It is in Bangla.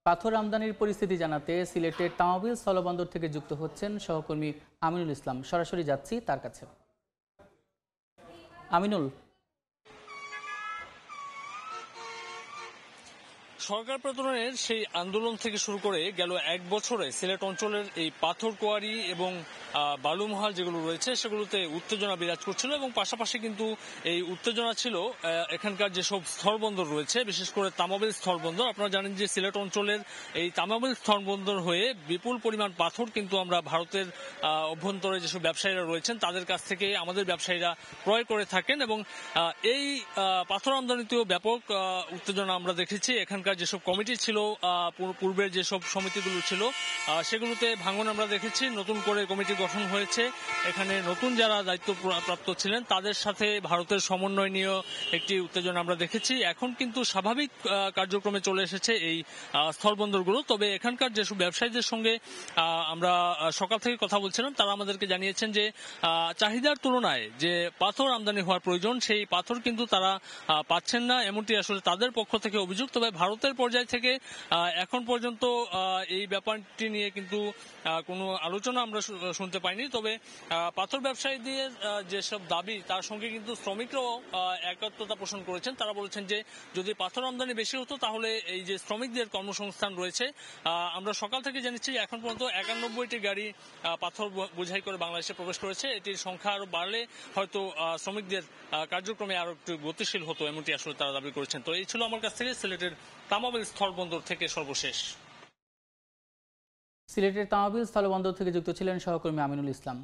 পাথর আমদানির পরিস্থিতি জানাতে সিলেটের তামাবিল স্থলবন্দর থেকে যুক্ত হচ্ছেন সহকর্মী আমিনুল ইসলাম। সরাসরি যাচ্ছি তার কাছে। আমিনুল, সরকার পতনের সেই আন্দোলন থেকে শুরু করে গেল এক বছরে সিলেট অঞ্চলের এই পাথর কোয়ারি এবং বালুমহাল যেগুলো রয়েছে সেগুলোতে উত্তেজনা বিরাজ করছিল এবং পাশাপাশি কিন্তু এই উত্তেজনা ছিল এখানকার যেসব স্থলবন্দর রয়েছে, বিশেষ করে তামাবিল স্থলবন্দর। আপনারা জানেন যে সিলেট অঞ্চলের এই তামাবিল স্থলবন্দর হয়ে বিপুল পরিমাণ পাথর কিন্তু আমরা ভারতের অভ্যন্তরে যেসব ব্যবসায়ীরা রয়েছেন তাদের কাছ থেকে আমাদের ব্যবসায়ীরা ক্রয় করে থাকেন এবং এই পাথর আমদানিতেও ব্যাপক উত্তেজনা আমরা দেখেছি। এখানকার যেসব কমিটি ছিল, পূর্বের যেসব সমিতিগুলো ছিল সেগুলোতে ভাঙন আমরা দেখেছি। নতুন করে কমিটি গঠন হয়েছে। এখানে নতুন যারা দায়িত্বপ্রাপ্ত ছিলেন তাদের সাথে ভারতের সমন্বয় নিয়েও একটি উত্তেজনা আমরা দেখেছি। এখন কিন্তু স্বাভাবিক কার্যক্রমে চলে এসেছে এই স্থলবন্দরগুলো। তবে এখানকার যেসব ব্যবসায়ীদের সঙ্গে আমরা সকাল থেকে কথা বলছিলাম তারা আমাদেরকে জানিয়েছেন যে চাহিদার তুলনায় যে পাথর আমদানি হওয়ার প্রয়োজন সেই পাথর কিন্তু তারা পাচ্ছেন না, এমনটি আসলে তাদের পক্ষ থেকে অভিযোগ। তবে ভারতের পর্যায় থেকে এখন পর্যন্ত এই ব্যাপারটি নিয়ে কিন্তু কোনো আলোচনা আমরা শুনতে পাইনি। তবে পাথর ব্যবসায়ীদের যেসব দাবি তার সঙ্গে কিন্তু শ্রমিকরাও একাত্মতা পোষণ করেছেন। তারা বলেছেন যে যদি পাথর আমদানি বেশি হতো তাহলে এই যে শ্রমিকদের কর্মসংস্থান রয়েছে, আমরা সকাল থেকে জানিয়েছি এখন পর্যন্ত 91টি গাড়ি পাথর বোঝাই করে বাংলাদেশে প্রবেশ করেছে। এটির সংখ্যা আরো বাড়লে হয়তো শ্রমিকদের কার্যক্রমে আরো একটু গতিশীল হতো, এমনটি আসলে তারা দাবি করেছেন। তো এই ছিল আমার কাছ থেকে সিলেটের তামাবিল স্থলবন্দর থেকে সর্বশেষ। সিলেটের তামাবিল স্থলবন্দর থেকে যুক্ত ছিলেন সহকর্মী আমিনুল ইসলাম।